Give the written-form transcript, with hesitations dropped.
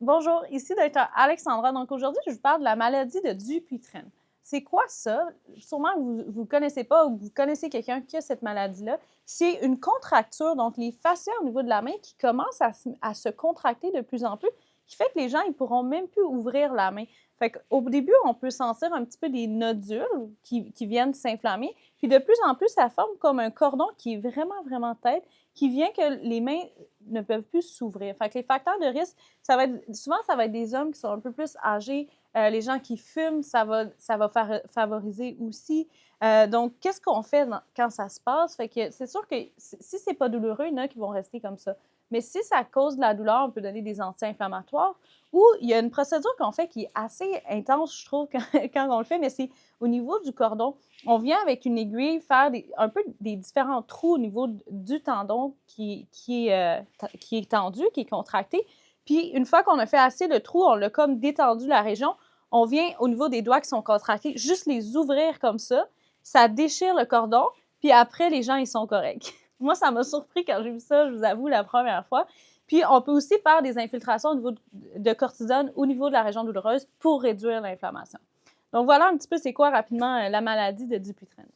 Bonjour, ici Dr. Alexandra. Donc aujourd'hui, je vous parle de la maladie de Dupuytren. C'est quoi ça? Sûrement que vous ne connaissez pas ou que vous connaissez quelqu'un qui a cette maladie-là. C'est une contracture, donc les fascias au niveau de la main qui commencent à se contracter de plus en plus, qui fait que les gens ne pourront même plus ouvrir la main. Fait qu'au début, on peut sentir un petit peu des nodules qui viennent s'inflammer, puis de plus en plus, ça forme comme un cordon qui est vraiment, vraiment tête, qui vient que les mains ne peuvent plus s'ouvrir. Fait que les facteurs de risque, souvent, ça va être des hommes qui sont un peu plus âgés. Les gens qui fument, ça va favoriser aussi. Donc, qu'est-ce qu'on fait quand ça se passe? Fait que c'est sûr que si c'est pas douloureux, il y en a qui vont rester comme ça. Mais si ça cause de la douleur, on peut donner des anti-inflammatoires. Ou il y a une procédure qu'on fait qui est assez intense, je trouve, quand on le fait, mais c'est au niveau du cordon. On vient avec une aiguille faire un peu des différents trous au niveau du tendon qui est tendu, qui est contracté. Puis, une fois qu'on a fait assez de trous, on l'a comme détendu la région, on vient au niveau des doigts qui sont contractés, juste les ouvrir comme ça déchire le cordon, puis après, les gens, ils sont corrects. Moi, ça m'a surpris quand j'ai vu ça, je vous avoue, la première fois. Puis, on peut aussi faire des infiltrations au niveau de cortisone au niveau de la région douloureuse pour réduire l'inflammation. Donc, voilà un petit peu c'est quoi rapidement la maladie de Dupuytren.